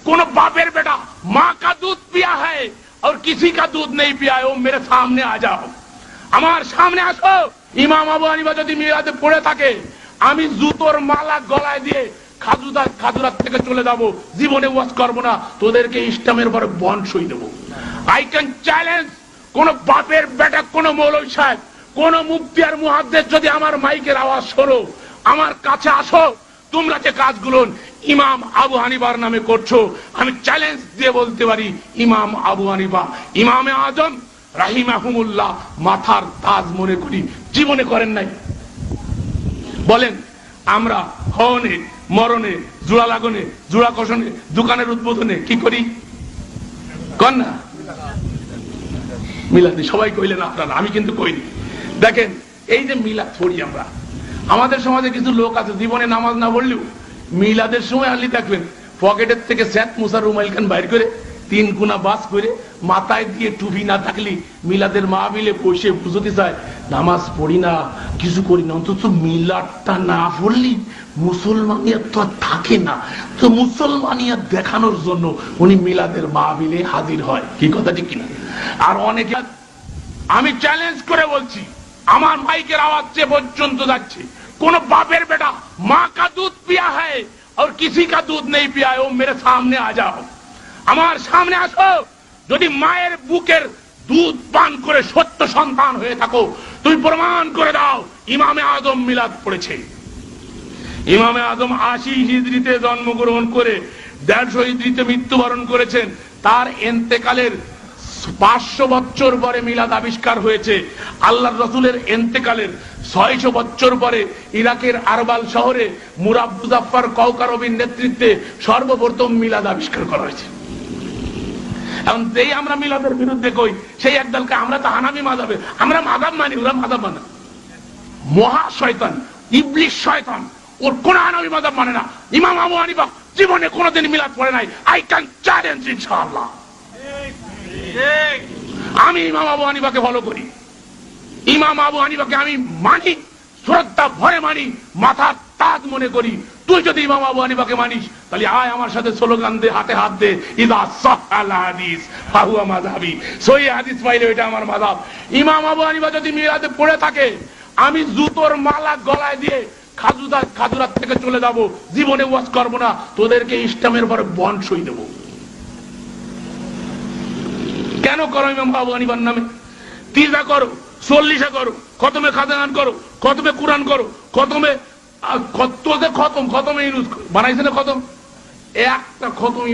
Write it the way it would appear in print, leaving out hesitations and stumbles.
কোন বাপের बेटा माँ का दूध पिया है और किसी का दूध नहीं पिया है, वो मेरे सामने आ जाओ, আমার সামনে আসো। ইমাম আবু হানিফা যদি মিলাদে পড়ে থাকে, আমি জুতোর মালা গলায় দিয়ে খাজুরাত থেকে চলে যাব, জীবনে ওয়াজ করব না, তোদেরকে ইসলামের পরে বন্ড সই দেব। আই ক্যান চ্যালেঞ্জ কোন বাপের বেটা, কোন মৌলভী সাহেব, কোন মুফতি আর মুহাদ্দিস যদি আমার মাইকের আওয়াজ শোনো, আমার কাছে আসো, তোমরা যে কাজগুলো ইমাম আবু হানিফার নামে করছো, আমি চ্যালেঞ্জ দিয়ে বলতে পারি, ইমাম আবু হানিফা ইমামে আজম রাহিমাহুমুল্লাহ মাথার তাজ মনে করি, জীবনে করেন নাই। বলেন আমরা হওনে মরণে, জোড়া লাগনে, জোড়া কষণে, দোকানের উদ্বোধনে কি করি? কর না মিলাদ, সবাই কইলেন আপনারা, আমি কিন্তু কইনি। দেখেন এই যে মিলাদ পড়ি আমরা, আমাদের সমাজে কিছু লোক আছে জীবনে নামাজ না পড়লেও মিলাদের সময় আনলি দেখবেন পকেটের থেকে স্যাত মুসার রুমাইল খান বাইর করে 3 গুণা বাস করে মাথায় দিয়ে টুপি না থাকলে মিলাদের মাহফিলে বসে বুঝতে চায় নামাজ পড়ি না, কিছু করি না, অন্তত মিলাদটা না পড়লি মুসলমানিয়া তো থাকে না, তো মুসলমানিয়া দেখানোর জন্য উনি মিলাদের মাহফিলে হাজির হয়। কি কথা ঠিক কিনা? আর অনেকে, আমি চ্যালেঞ্জ করে বলছি, আমার মাইকের আওয়াজ যে পর্যন্ত যাচ্ছে, কোন বাপের बेटा माँ का दूध पिया है और किसी का दूध नहीं पिया है, वो मेरे सामने आ जाओ, আমার সামনে আসো। যদি মায়ের বুকের দুধ পান করে সত্য সন্তান হয়ে থাকো, তুমি প্রমাণ করে দাও ইমামে আজম মিলাদ পড়েছে। ইমামে আজম 80 হিজরিতে জন্মগ্রহণ করে 150 হিজরিতে মৃত্যুবরণ করেছেন। তার ইন্তেকালের 500 বছর পরে মিলাদ আবিষ্কার হয়েছে। আল্লাহর রাসূলের ইন্তেকালের 600 বছর পরে ইরাকের আরবাল শহরে মুরাব মুজাফফর কওকারবির নেতৃত্বে সর্বপ্রথম মিলাদ আবিষ্কার করা হয়েছে। এখন যেই আমরা মিলাদের বিরুদ্ধে কই, সেই একদলকে আমরা তো হানাফি মাযহাবে, আমরা মাযহাব মানি, ওরা মাযহাব মানে মহা শয়তান, ইবলিশ শয়তান, ওর কোন হানাফি মাযহাব মানে না। ইমাম আবু হানিফা জীবনে কোনোদিন মিলাদ পড়ে নাই। আই ক্যান চ্যালেঞ্জ ইনশাআল্লাহ। আমি ইমাম আবু হানিফাকে ফলো করি, ইমাম আবু হানিফাকে আমি মানি, শ্রদ্ধা ভরে মানি, মাথার তাজ মনে করি। তুই যদি ইমাম আবু হানিফাকে মানিস, তাহলে আয় আমার সাথে স্লোগান দে, হাতে হাত দে, ইদা সাহাল হাদিস ফাহুয়া মাযহাবি, সহিহ হাদিস পাইলে এটা আমার মাযহাব। ইমাম আবু হানিফা যদি মিলাদে পড়ে থাকে, আমি জুতোর মালা গলায় দিয়ে খাজুরাত থেকে চলে যাব, জীবনে ওয়াজ করব না, তোদেরকে ইসলামের পরে বন্ড সই দেব। কেন করো ইমাম আবু হানিফার নামে? তিজা করো, 40 করো, খতমে খাদেনান করো, খতমে কুরআন করো, খতমে খতমে ইউজ বানাইছে না, খতম একটা খতম